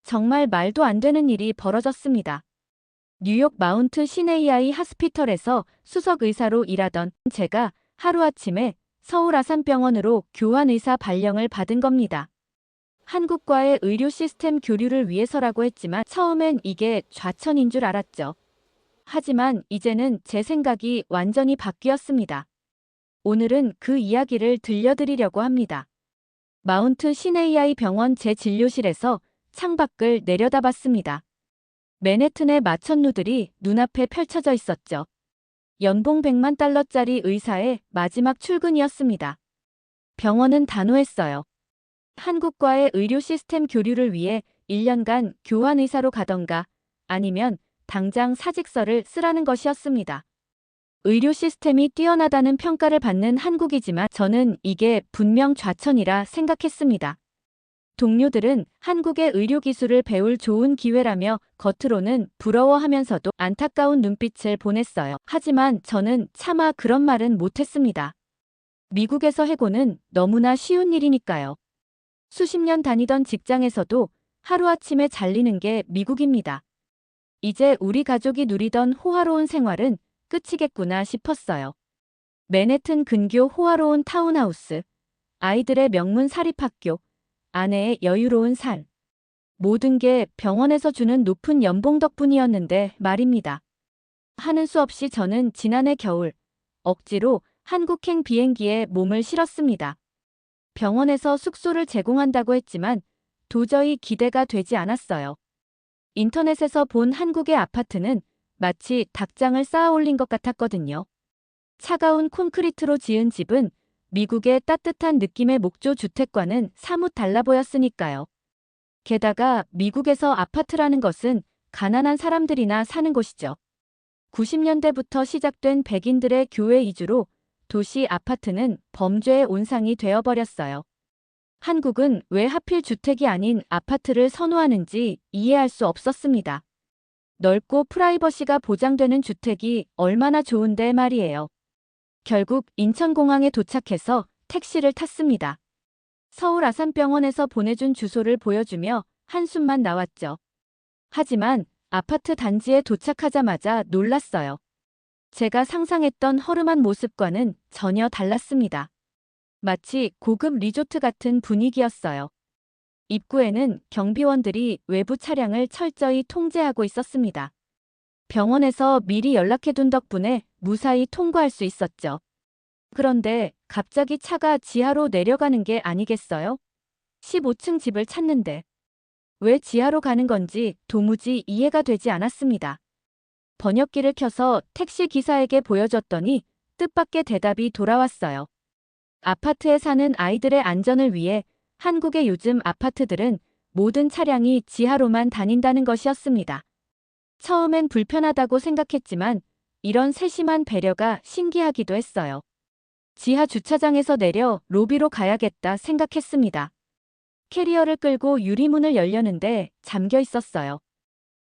정말 말도 안 되는 일이 벌어졌습니다. 뉴욕 마운트 시네이아이 하스피털에서 수석 의사로 일하던 제가 하루아침에 서울 아산병원으로 교환의사 발령을 받은 겁니다. 한국과의 의료 시스템 교류를 위해서라고 했지만 처음엔 이게 좌천인 줄 알았죠. 하지만 이제는 제 생각이 완전히 바뀌었습니다. 오늘은 그 이야기를 들려드리려고 합니다. 마운트 시네이아이 병원 제 진료실에서 창밖을 내려다봤습니다. 맨해튼의 마천루들이 눈앞에 펼쳐져 있었죠. 연봉 100만 달러짜리 의사의 마지막 출근이었습니다. 병원은 단호했어요. 한국과의 의료 시스템 교류를 위해 1년간 교환 의사로 가던가 아니면 당장 사직서를 쓰라는 것이었습니다. 의료 시스템이 뛰어나다는 평가를 받는 한국이지만 저는 이게 분명 좌천이라 생각했습니다. 동료들은 한국의 의료 기술을 배울 좋은 기회라며 겉으로는 부러워하면서도 안타까운 눈빛을 보냈어요. 하지만 저는 차마 그런 말은 못했습니다. 미국에서 해고는 너무나 쉬운 일이니까요. 수십 년 다니던 직장에서도 하루아침에 잘리는 게 미국입니다. 이제 우리 가족이 누리던 호화로운 생활은 끝이겠구나 싶었어요. 맨해튼 근교 호화로운 타운하우스, 아이들의 명문 사립학교, 아내의 여유로운 삶. 모든 게 병원에서 주는 높은 연봉 덕분이었는데 말입니다. 하는 수 없이 저는 지난해 겨울 억지로 한국행 비행기에 몸을 실었습니다. 병원에서 숙소를 제공한다고 했지만 도저히 기대가 되지 않았어요. 인터넷에서 본 한국의 아파트는 마치 닭장을 쌓아 올린 것 같았거든요. 차가운 콘크리트로 지은 집은 미국의 따뜻한 느낌의 목조 주택과는 사뭇 달라 보였으니까요. 게다가 미국에서 아파트라는 것은 가난한 사람들이나 사는 곳이죠. 90년대부터 시작된 백인들의 교외 이주로 도시 아파트는 범죄의 온상이 되어버렸어요. 한국은 왜 하필 주택이 아닌 아파트를 선호하는지 이해할 수 없었습니다. 넓고 프라이버시가 보장되는 주택이 얼마나 좋은데 말이에요. 결국 인천공항에 도착해서 택시를 탔습니다. 서울 아산병원에서 보내준 주소를 보여주며 한숨만 나왔죠. 하지만 아파트 단지에 도착하자마자 놀랐어요. 제가 상상했던 허름한 모습과는 전혀 달랐습니다. 마치 고급 리조트 같은 분위기였어요. 입구에는 경비원들이 외부 차량을 철저히 통제하고 있었습니다. 병원에서 미리 연락해둔 덕분에 무사히 통과할 수 있었죠. 그런데 갑자기 차가 지하로 내려가는 게 아니겠어요? 15층 집을 찾는데 왜 지하로 가는 건지 도무지 이해가 되지 않았습니다. 번역기를 켜서 택시 기사에게 보여줬더니 뜻밖의 대답이 돌아왔어요. 아파트에 사는 아이들의 안전을 위해 한국의 요즘 아파트들은 모든 차량이 지하로만 다닌다는 것이었습니다. 처음엔 불편하다고 생각했지만 이런 세심한 배려가 신기하기도 했어요. 지하 주차장에서 내려 로비로 가야겠다 생각했습니다. 캐리어를 끌고 유리문을 열려는데 잠겨 있었어요.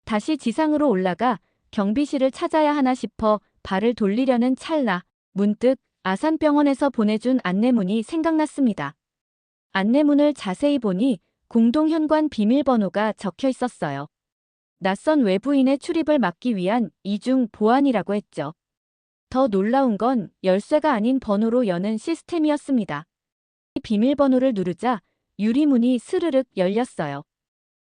다시 지상으로 올라가 경비실을 찾아야 하나 싶어 발을 돌리려는 찰나 문득 아산병원에서 보내준 안내문이 생각났습니다. 안내문을 자세히 보니 공동현관 비밀번호가 적혀 있었어요. 낯선 외부인의 출입을 막기 위한 이중 보안이라고 했죠. 더 놀라운 건 열쇠가 아닌 번호로 여는 시스템이었습니다. 비밀번호를 누르자 유리문이 스르륵 열렸어요.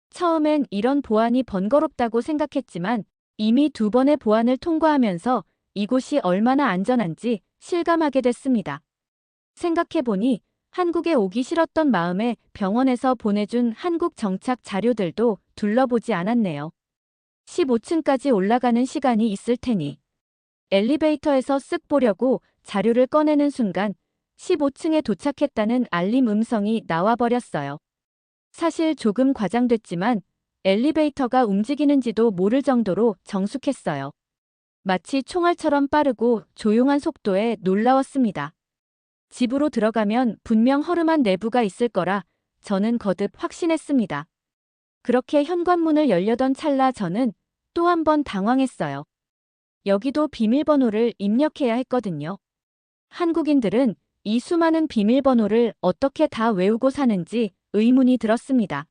처음엔 이런 보안이 번거롭다고 생각했지만 이미 2번의 보안을 통과하면서 이곳이 얼마나 안전한지 실감하게 됐습니다. 생각해보니 한국에 오기 싫었던 마음에 병원에서 보내준 한국 정착 자료들도 둘러보지 않았네요. 15층까지 올라가는 시간이 있을 테니. 엘리베이터에서 쓱 보려고 자료를 꺼내는 순간 15층에 도착했다는 알림 음성이 나와버렸어요. 사실 조금 과장됐지만 엘리베이터가 움직이는지도 모를 정도로 정숙했어요. 마치 총알처럼 빠르고 조용한 속도에 놀라웠습니다. 집으로 들어가면 분명 허름한 내부가 있을 거라 저는 거듭 확신했습니다. 그렇게 현관문을 열려던 찰나 저는 또 한 번 당황했어요. 여기도 비밀번호를 입력해야 했거든요. 한국인들은 이 수많은 비밀번호를 어떻게 다 외우고 사는지 의문이 들었습니다.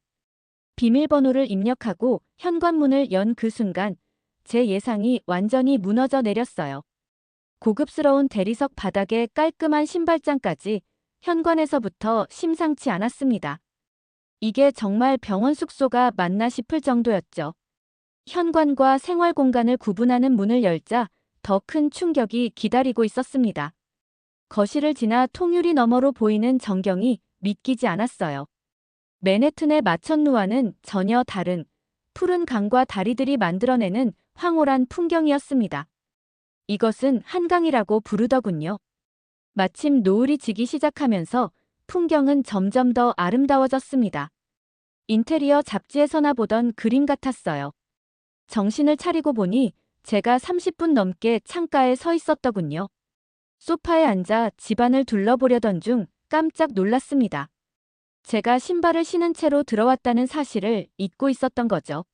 비밀번호를 입력하고 현관문을 연 그 순간 제 예상이 완전히 무너져 내렸어요. 고급스러운 대리석 바닥에 깔끔한 신발장까지 현관에서부터 심상치 않았습니다. 이게 정말 병원 숙소가 맞나 싶을 정도였죠. 현관과 생활 공간을 구분하는 문을 열자 더 큰 충격이 기다리고 있었습니다. 거실을 지나 통유리 너머로 보이는 전경이 믿기지 않았어요. 맨해튼의 마천루와는 전혀 다른 푸른 강과 다리들이 만들어내는 황홀한 풍경이었습니다. 이것은 한강이라고 부르더군요. 마침 노을이 지기 시작하면서 풍경은 점점 더 아름다워졌습니다. 인테리어 잡지에서나 보던 그림 같았어요. 정신을 차리고 보니 제가 30분 넘게 창가에 서 있었더군요. 소파에 앉아 집안을 둘러보려던 중 깜짝 놀랐습니다. 제가 신발을 신은 채로 들어왔다는 사실을 잊고 있었던 거죠.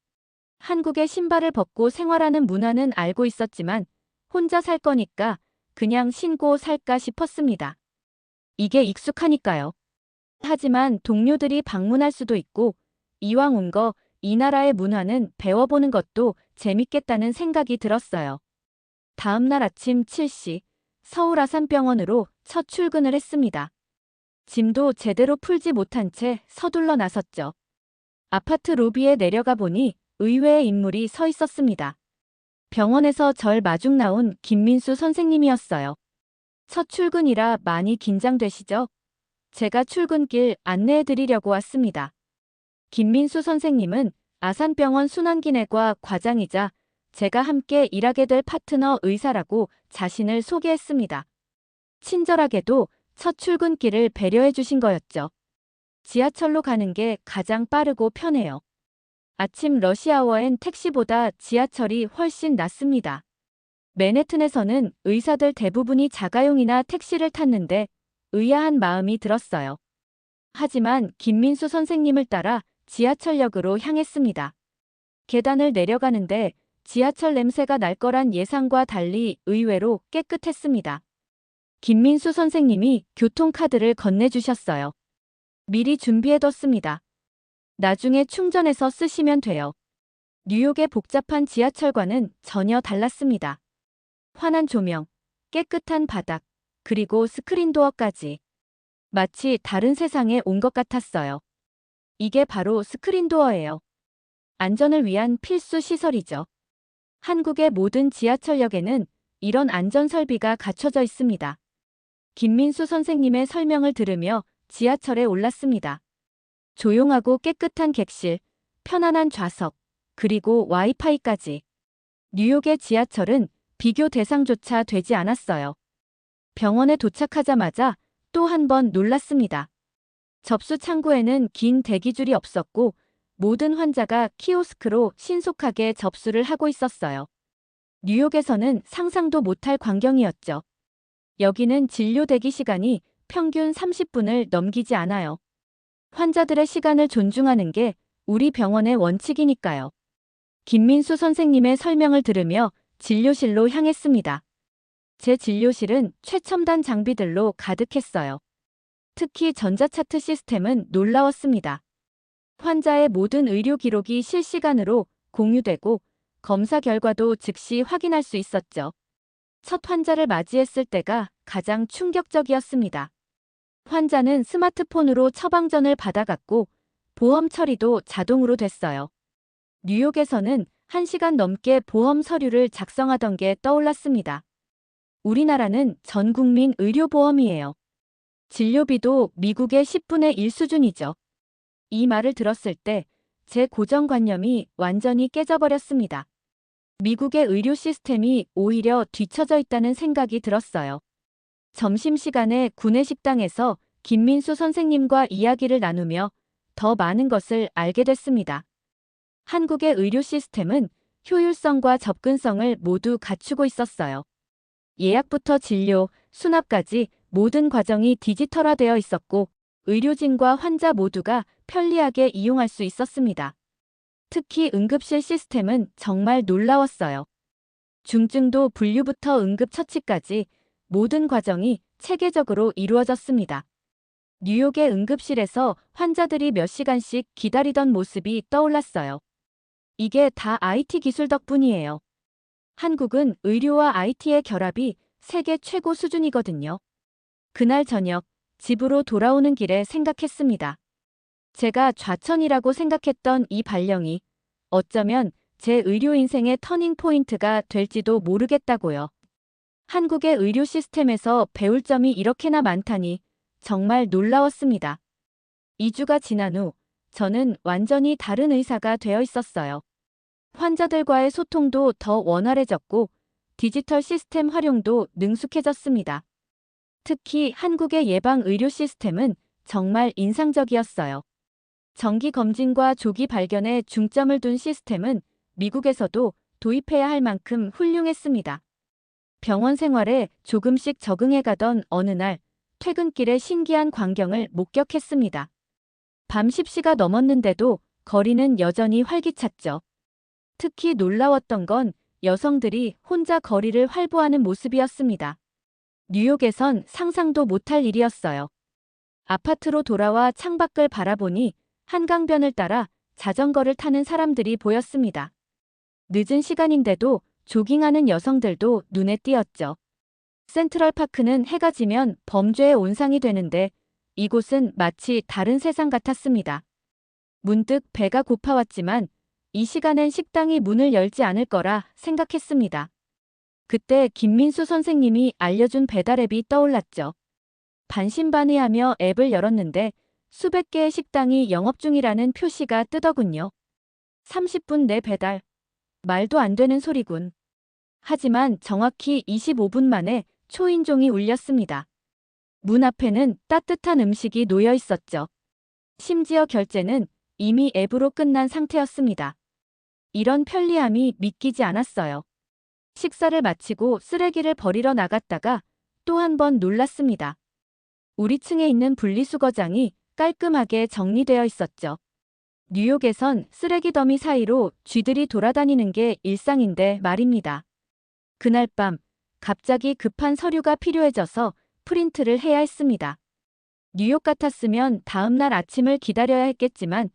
한국의 신발을 벗고 생활하는 문화는 알고 있었지만 혼자 살 거니까 그냥 신고 살까 싶었습니다. 이게 익숙하니까요. 하지만 동료들이 방문할 수도 있고 이왕 온 거 이 나라의 문화는 배워보는 것도 재밌겠다는 생각이 들었어요. 다음 날 아침 7시 서울 아산병원으로 첫 출근을 했습니다. 짐도 제대로 풀지 못한 채 서둘러 나섰죠. 아파트 로비에 내려가 보니 의외의 인물이 서 있었습니다. 병원에서 절 마중 나온 김민수 선생님이었어요. 첫 출근이라 많이 긴장되시죠? 제가 출근길 안내해 드리려고 왔습니다. 김민수 선생님은 아산병원 순환기내과 과장이자 제가 함께 일하게 될 파트너 의사라고 자신을 소개했습니다. 친절하게도 첫 출근길을 배려해 주신 거였죠. 지하철로 가는 게 가장 빠르고 편해요. 아침 러시아워엔 택시보다 지하철이 훨씬 낫습니다. 맨해튼에서는 의사들 대부분이 자가용이나 택시를 탔는데 의아한 마음이 들었어요. 하지만 김민수 선생님을 따라 지하철역으로 향했습니다. 계단을 내려가는데 지하철 냄새가 날 거란 예상과 달리 의외로 깨끗했습니다. 김민수 선생님이 교통카드를 건네주셨어요. 미리 준비해뒀습니다. 나중에 충전해서 쓰시면 돼요. 뉴욕의 복잡한 지하철과는 전혀 달랐습니다. 환한 조명, 깨끗한 바닥, 그리고 스크린도어까지. 마치 다른 세상에 온 것 같았어요. 이게 바로 스크린도어예요. 안전을 위한 필수 시설이죠. 한국의 모든 지하철역에는 이런 안전설비가 갖춰져 있습니다. 김민수 선생님의 설명을 들으며 지하철에 올랐습니다. 조용하고 깨끗한 객실, 편안한 좌석, 그리고 와이파이까지. 뉴욕의 지하철은 비교 대상조차 되지 않았어요. 병원에 도착하자마자 또 한 번 놀랐습니다. 접수 창구에는 긴 대기줄이 없었고 모든 환자가 키오스크로 신속하게 접수를 하고 있었어요. 뉴욕에서는 상상도 못할 광경이었죠. 여기는 진료 대기 시간이 평균 30분을 넘기지 않아요. 환자들의 시간을 존중하는 게 우리 병원의 원칙이니까요. 김민수 선생님의 설명을 들으며 진료실로 향했습니다. 제 진료실은 최첨단 장비들로 가득했어요. 특히 전자차트 시스템은 놀라웠습니다. 환자의 모든 의료 기록이 실시간으로 공유되고 검사 결과도 즉시 확인할 수 있었죠. 첫 환자를 맞이했을 때가 가장 충격적이었습니다. 환자는 스마트폰으로 처방전을 받아갔고 보험 처리도 자동으로 됐어요. 뉴욕에서는 1시간 넘게 보험 서류를 작성하던 게 떠올랐습니다. 우리나라는 전 국민 의료보험이에요. 진료비도 미국의 10분의 1 수준이죠. 이 말을 들었을 때 제 고정관념이 완전히 깨져버렸습니다. 미국의 의료 시스템이 오히려 뒤처져 있다는 생각이 들었어요. 점심시간에 구내식당에서 김민수 선생님과 이야기를 나누며 더 많은 것을 알게 됐습니다. 한국의 의료 시스템은 효율성과 접근성을 모두 갖추고 있었어요. 예약부터 진료, 수납까지 모든 과정이 디지털화되어 있었고 의료진과 환자 모두가 편리하게 이용할 수 있었습니다. 특히 응급실 시스템은 정말 놀라웠어요. 중증도 분류부터 응급처치까지 모든 과정이 체계적으로 이루어졌습니다. 뉴욕의 응급실에서 환자들이 몇 시간씩 기다리던 모습이 떠올랐어요. 이게 다 IT 기술 덕분이에요. 한국은 의료와 IT의 결합이 세계 최고 수준이거든요. 그날 저녁, 집으로 돌아오는 길에 생각했습니다. 제가 좌천이라고 생각했던 이 발령이 어쩌면 제 의료 인생의 터닝 포인트가 될지도 모르겠다고요. 한국의 의료 시스템에서 배울 점이 이렇게나 많다니 정말 놀라웠습니다. 2주가 지난 후 저는 완전히 다른 의사가 되어 있었어요. 환자들과의 소통도 더 원활해졌고 디지털 시스템 활용도 능숙해졌습니다. 특히 한국의 예방 의료 시스템은 정말 인상적이었어요. 정기 검진과 조기 발견에 중점을 둔 시스템은 미국에서도 도입해야 할 만큼 훌륭했습니다. 병원 생활에 조금씩 적응해가던 어느 날 퇴근길에 신기한 광경을 목격했습니다. 밤 10시가 넘었는데도 거리는 여전히 활기찼죠. 특히 놀라웠던 건 여성들이 혼자 거리를 활보하는 모습이었습니다. 뉴욕에선 상상도 못할 일이었어요. 아파트로 돌아와 창밖을 바라보니 한강변을 따라 자전거를 타는 사람들이 보였습니다. 늦은 시간인데도 조깅하는 여성들도 눈에 띄었죠. 센트럴파크는 해가 지면 범죄의 온상이 되는데 이곳은 마치 다른 세상 같았습니다. 문득 배가 고파왔지만 이 시간엔 식당이 문을 열지 않을 거라 생각했습니다. 그때 김민수 선생님이 알려준 배달앱이 떠올랐죠. 반신반의하며 앱을 열었는데 수백 개의 식당이 영업 중이라는 표시가 뜨더군요. 30분 내 배달. 말도 안 되는 소리군. 하지만 정확히 25분 만에 초인종이 울렸습니다. 문 앞에는 따뜻한 음식이 놓여 있었죠. 심지어 결제는 이미 앱으로 끝난 상태였습니다. 이런 편리함이 믿기지 않았어요. 식사를 마치고 쓰레기를 버리러 나갔다가 또 한 번 놀랐습니다. 우리 층에 있는 분리수거장이 깔끔하게 정리되어 있었죠. 뉴욕에선 쓰레기 더미 사이로 쥐들이 돌아다니는 게 일상인데 말입니다. 그날 밤 갑자기 급한 서류가 필요해져서 프린트를 해야 했습니다. 뉴욕 같았으면 다음 날 아침을 기다려야 했겠지만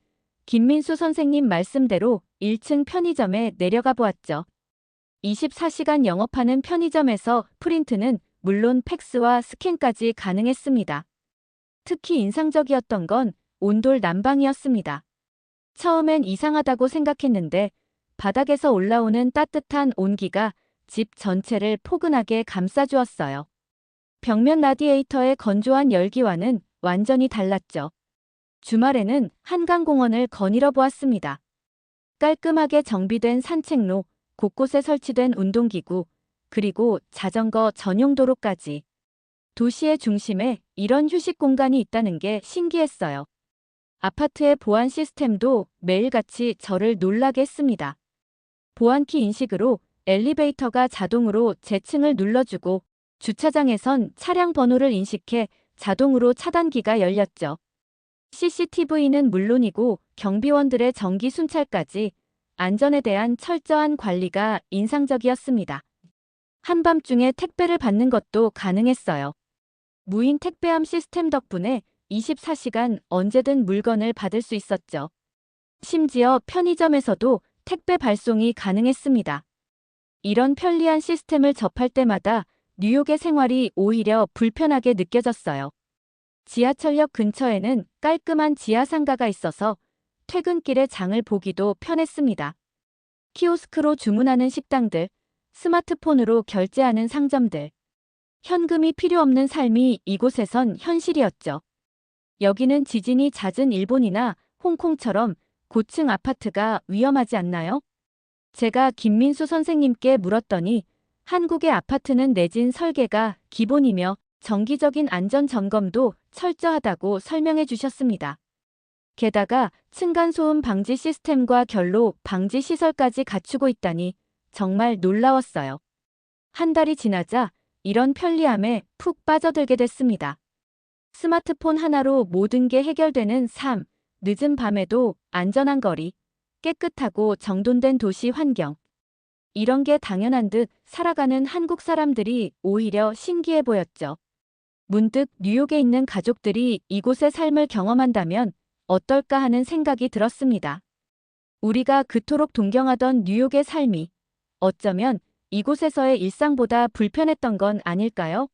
김민수 선생님 말씀대로 1층 편의점에 내려가 보았죠. 24시간 영업하는 편의점에서 프린트는 물론 팩스와 스캔까지 가능했습니다. 특히 인상적이었던 건 온돌 난방이었습니다. 처음엔 이상하다고 생각했는데 바닥에서 올라오는 따뜻한 온기가 집 전체를 포근하게 감싸주었어요. 벽면 라디에이터의 건조한 열기와는 완전히 달랐죠. 주말에는 한강공원을 거닐어 보았습니다. 깔끔하게 정비된 산책로, 곳곳에 설치된 운동기구, 그리고 자전거 전용 도로까지. 도시의 중심에 이런 휴식 공간이 있다는 게 신기했어요. 아파트의 보안 시스템도 매일같이 저를 놀라게 했습니다. 보안키 인식으로 엘리베이터가 자동으로 제 층을 눌러주고 주차장에선 차량 번호를 인식해 자동으로 차단기가 열렸죠. CCTV는 물론이고 경비원들의 정기 순찰까지 안전에 대한 철저한 관리가 인상적이었습니다. 한밤중에 택배를 받는 것도 가능했어요. 무인 택배함 시스템 덕분에 24시간 언제든 물건을 받을 수 있었죠. 심지어 편의점에서도 택배 발송이 가능했습니다. 이런 편리한 시스템을 접할 때마다 뉴욕의 생활이 오히려 불편하게 느껴졌어요. 지하철역 근처에는 깔끔한 지하상가가 있어서 퇴근길에 장을 보기도 편했습니다. 키오스크로 주문하는 식당들, 스마트폰으로 결제하는 상점들. 현금이 필요 없는 삶이 이곳에선 현실이었죠. 여기는 지진이 잦은 일본이나 홍콩처럼 고층 아파트가 위험하지 않나요? 제가 김민수 선생님께 물었더니 한국의 아파트는 내진 설계가 기본이며 정기적인 안전 점검도 철저하다고 설명해 주셨습니다. 게다가 층간소음 방지 시스템과 결로 방지 시설까지 갖추고 있다니 정말 놀라웠어요. 한 달이 지나자 이런 편리함에 푹 빠져들게 됐습니다. 스마트폰 하나로 모든 게 해결되는 삶, 늦은 밤에도 안전한 거리, 깨끗하고 정돈된 도시 환경. 이런 게 당연한 듯 살아가는 한국 사람들이 오히려 신기해 보였죠. 문득 뉴욕에 있는 가족들이 이곳의 삶을 경험한다면 어떨까 하는 생각이 들었습니다. 우리가 그토록 동경하던 뉴욕의 삶이 어쩌면 이곳에서의 일상보다 불편했던 건 아닐까요?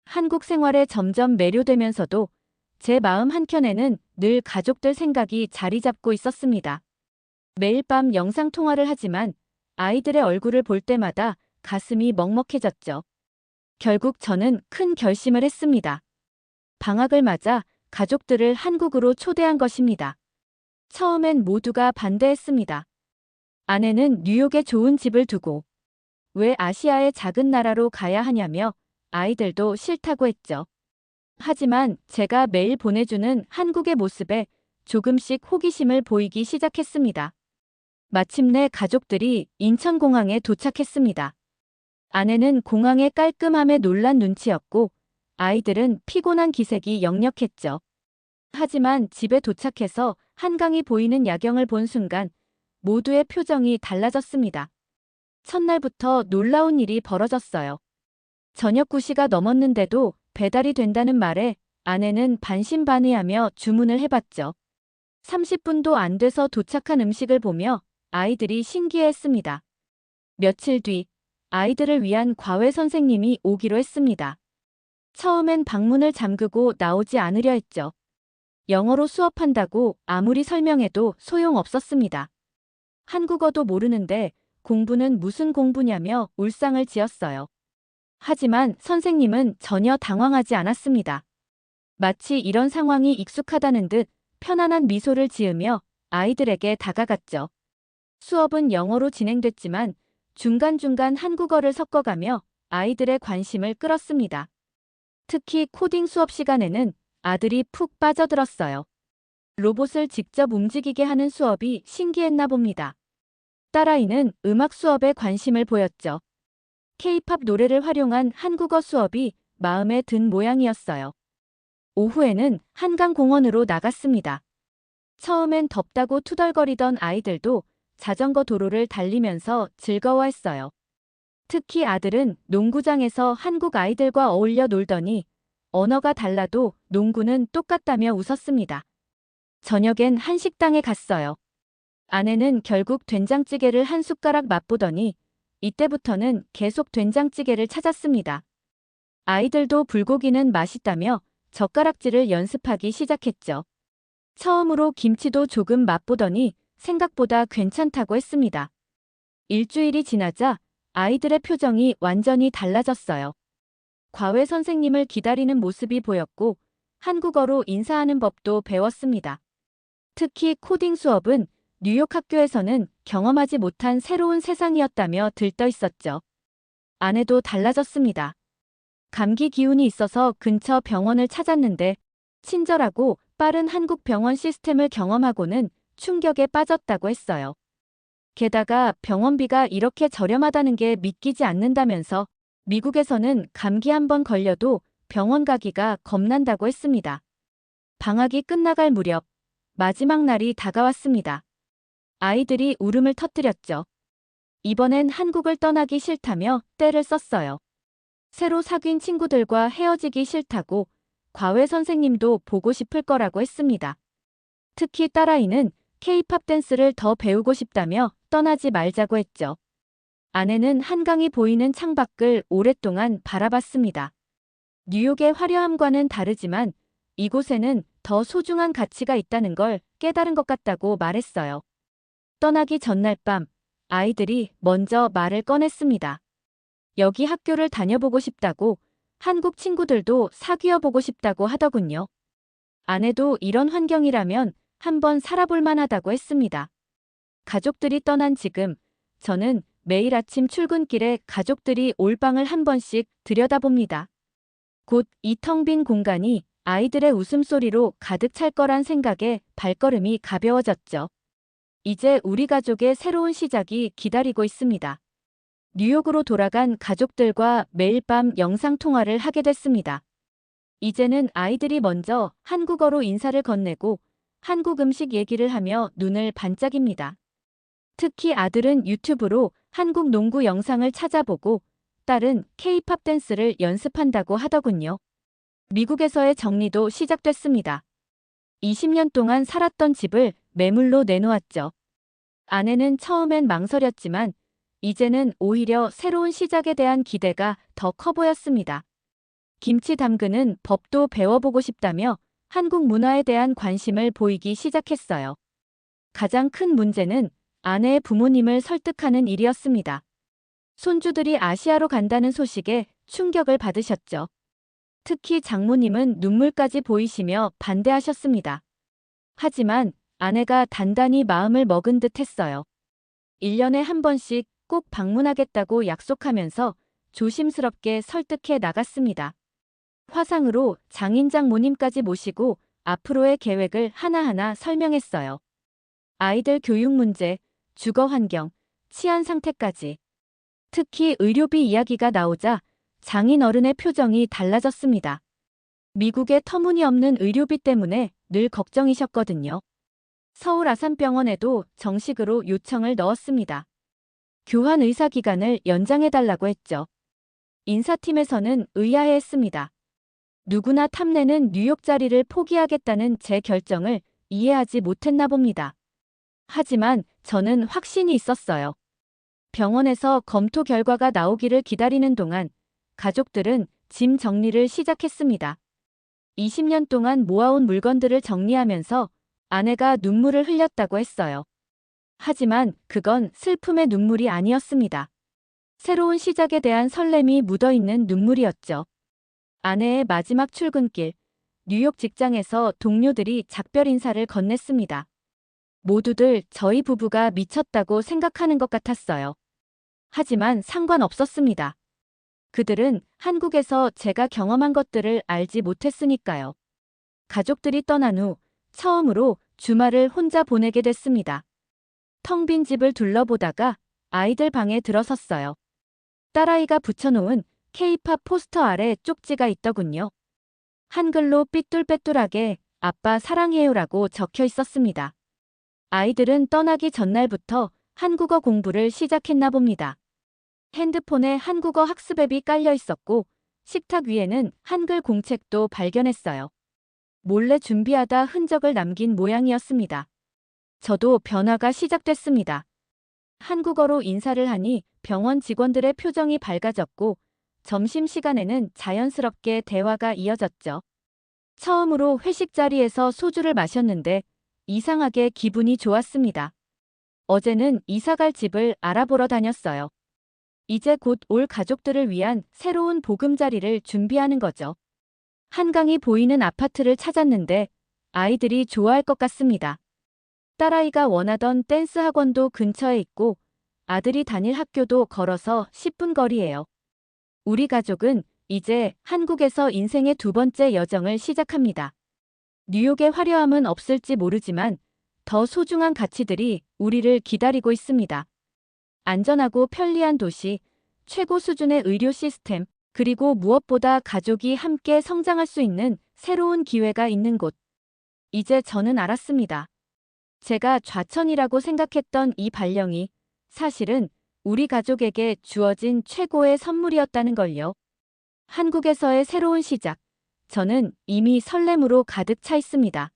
한국 생활에 점점 매료되면서도 제 마음 한켠에는 늘 가족들 생각이 자리 잡고 있었습니다. 매일 밤 영상통화를 하지만 아이들의 얼굴을 볼 때마다 가슴이 먹먹해졌죠. 결국 저는 큰 결심을 했습니다. 방학을 맞아 가족들을 한국으로 초대한 것입니다. 처음엔 모두가 반대했습니다. 아내는 뉴욕에 좋은 집을 두고 왜 아시아의 작은 나라로 가야 하냐며 아이들도 싫다고 했죠. 하지만 제가 매일 보내주는 한국의 모습에 조금씩 호기심을 보이기 시작했습니다. 마침내 가족들이 인천공항에 도착했습니다. 아내는 공항의 깔끔함에 놀란 눈치였고 아이들은 피곤한 기색이 역력했죠. 하지만 집에 도착해서 한강이 보이는 야경을 본 순간 모두의 표정이 달라졌습니다. 첫날부터 놀라운 일이 벌어졌어요. 저녁 9시가 넘었는데도 배달이 된다는 말에 아내는 반신반의하며 주문을 해봤죠. 30분도 안 돼서 도착한 음식을 보며 아이들이 신기해했습니다. 며칠 뒤 아이들을 위한 과외 선생님이 오기로 했습니다. 처음엔 방문을 잠그고 나오지 않으려 했죠. 영어로 수업한다고 아무리 설명해도 소용없었습니다. 한국어도 모르는데 공부는 무슨 공부냐며 울상을 지었어요. 하지만 선생님은 전혀 당황하지 않았습니다. 마치 이런 상황이 익숙하다는 듯 편안한 미소를 지으며 아이들에게 다가갔죠. 수업은 영어로 진행됐지만 중간중간 한국어를 섞어가며 아이들의 관심을 끌었습니다. 특히 코딩 수업 시간에는 아들이 푹 빠져들었어요. 로봇을 직접 움직이게 하는 수업이 신기했나 봅니다. 딸아이는 음악 수업에 관심을 보였죠. K-팝 노래를 활용한 한국어 수업이 마음에 든 모양이었어요. 오후에는 한강공원으로 나갔습니다. 처음엔 덥다고 투덜거리던 아이들도 자전거 도로를 달리면서 즐거워했어요. 특히 아들은 농구장에서 한국 아이들과 어울려 놀더니 언어가 달라도 농구는 똑같다며 웃었습니다. 저녁엔 한식당에 갔어요. 아내는 결국 된장찌개를 한 숟가락 맛보더니 이때부터는 계속 된장찌개를 찾았습니다. 아이들도 불고기는 맛있다며 젓가락질을 연습하기 시작했죠. 처음으로 김치도 조금 맛보더니 생각보다 괜찮다고 했습니다. 일주일이 지나자 아이들의 표정이 완전히 달라졌어요. 과외 선생님을 기다리는 모습이 보였고 한국어로 인사하는 법도 배웠습니다. 특히 코딩 수업은 뉴욕 학교에서는 경험하지 못한 새로운 세상이었다며 들떠 있었죠. 아내도 달라졌습니다. 감기 기운이 있어서 근처 병원을 찾았는데 친절하고 빠른 한국 병원 시스템을 경험하고는 충격에 빠졌다고 했어요. 게다가 병원비가 이렇게 저렴하다는 게 믿기지 않는다면서 미국에서는 감기 한 번 걸려도 병원 가기가 겁난다고 했습니다. 방학이 끝나갈 무렵 마지막 날이 다가왔습니다. 아이들이 울음을 터뜨렸죠. 이번엔 한국을 떠나기 싫다며 떼를 썼어요. 새로 사귄 친구들과 헤어지기 싫다고 과외 선생님도 보고 싶을 거라고 했습니다. 특히 딸아이는 K-팝 댄스를 더 배우고 싶다며 떠나지 말자고 했죠. 아내는 한강이 보이는 창밖을 오랫동안 바라봤습니다. 뉴욕의 화려함과는 다르지만 이곳에는 더 소중한 가치가 있다는 걸 깨달은 것 같다고 말했어요. 떠나기 전날 밤 아이들이 먼저 말을 꺼냈습니다. 여기 학교를 다녀보고 싶다고, 한국 친구들도 사귀어보고 싶다고 하더군요. 아내도 이런 환경이라면 한번 살아볼 만하다고 했습니다. 가족들이 떠난 지금 저는 매일 아침 출근길에 가족들이 올 방을 한 번씩 들여다봅니다. 곧 이 텅 빈 공간이 아이들의 웃음소리로 가득 찰 거란 생각에 발걸음이 가벼워졌죠. 이제 우리 가족의 새로운 시작이 기다리고 있습니다. 뉴욕으로 돌아간 가족들과 매일 밤 영상통화를 하게 됐습니다. 이제는 아이들이 먼저 한국어로 인사를 건네고 한국 음식 얘기를 하며 눈을 반짝입니다. 특히 아들은 유튜브로 한국 농구 영상을 찾아보고 딸은 K-팝 댄스를 연습한다고 하더군요. 미국에서의 정리도 시작됐습니다. 20년 동안 살았던 집을 매물로 내놓았죠. 아내는 처음엔 망설였지만 이제는 오히려 새로운 시작에 대한 기대가 더 커 보였습니다. 김치 담그는 법도 배워보고 싶다며 한국 문화에 대한 관심을 보이기 시작했어요. 가장 큰 문제는 아내의 부모님을 설득하는 일이었습니다. 손주들이 아시아로 간다는 소식에 충격을 받으셨죠. 특히 장모님은 눈물까지 보이시며 반대하셨습니다. 하지만 아내가 단단히 마음을 먹은 듯 했어요. 1년에 한 번씩 꼭 방문하겠다고 약속하면서 조심스럽게 설득해 나갔습니다. 화상으로 장인 장모님까지 모시고 앞으로의 계획을 하나하나 설명했어요. 아이들 교육 문제, 주거 환경, 치안 상태까지. 특히 의료비 이야기가 나오자 장인 어른의 표정이 달라졌습니다. 미국의 터무니없는 의료비 때문에 늘 걱정이셨거든요. 서울 아산병원에도 정식으로 요청을 넣었습니다. 교환 의사 기간을 연장해달라고 했죠. 인사팀에서는 의아해했습니다. 누구나 탐내는 뉴욕 자리를 포기하겠다는 제 결정을 이해하지 못했나 봅니다. 하지만 저는 확신이 있었어요. 병원에서 검토 결과가 나오기를 기다리는 동안 가족들은 짐 정리를 시작했습니다. 20년 동안 모아온 물건들을 정리하면서 아내가 눈물을 흘렸다고 했어요. 하지만 그건 슬픔의 눈물이 아니었습니다. 새로운 시작에 대한 설렘이 묻어있는 눈물이었죠. 아내의 마지막 출근길, 뉴욕 직장에서 동료들이 작별 인사를 건넸습니다. 모두들 저희 부부가 미쳤다고 생각하는 것 같았어요. 하지만 상관없었습니다. 그들은 한국에서 제가 경험한 것들을 알지 못했으니까요. 가족들이 떠난 후 처음으로 주말을 혼자 보내게 됐습니다. 텅 빈 집을 둘러보다가 아이들 방에 들어섰어요. 딸아이가 붙여놓은 K-팝 포스터 아래 쪽지가 있더군요. 한글로 삐뚤빼뚤하게 아빠 사랑해요라고 적혀 있었습니다. 아이들은 떠나기 전날부터 한국어 공부를 시작했나 봅니다. 핸드폰에 한국어 학습 앱이 깔려 있었고 식탁 위에는 한글 공책도 발견했어요. 몰래 준비하다 흔적을 남긴 모양이었습니다. 저도 변화가 시작됐습니다. 한국어로 인사를 하니 병원 직원들의 표정이 밝아졌고 점심시간에는 자연스럽게 대화가 이어졌죠. 처음으로 회식 자리에서 소주를 마셨는데 이상하게 기분이 좋았습니다. 어제는 이사갈 집을 알아보러 다녔어요. 이제 곧 올 가족들을 위한 새로운 보금자리를 준비하는 거죠. 한강이 보이는 아파트를 찾았는데 아이들이 좋아할 것 같습니다. 딸아이가 원하던 댄스 학원도 근처에 있고 아들이 다닐 학교도 걸어서 10분 거리예요. 우리 가족은 이제 한국에서 인생의 두 번째 여정을 시작합니다. 뉴욕의 화려함은 없을지 모르지만 더 소중한 가치들이 우리를 기다리고 있습니다. 안전하고 편리한 도시, 최고 수준의 의료 시스템, 그리고 무엇보다 가족이 함께 성장할 수 있는 새로운 기회가 있는 곳. 이제 저는 알았습니다. 제가 좌천이라고 생각했던 이 발령이 사실은 우리 가족에게 주어진 최고의 선물이었다는 걸요. 한국에서의 새로운 시작. 저는 이미 설렘으로 가득 차 있습니다.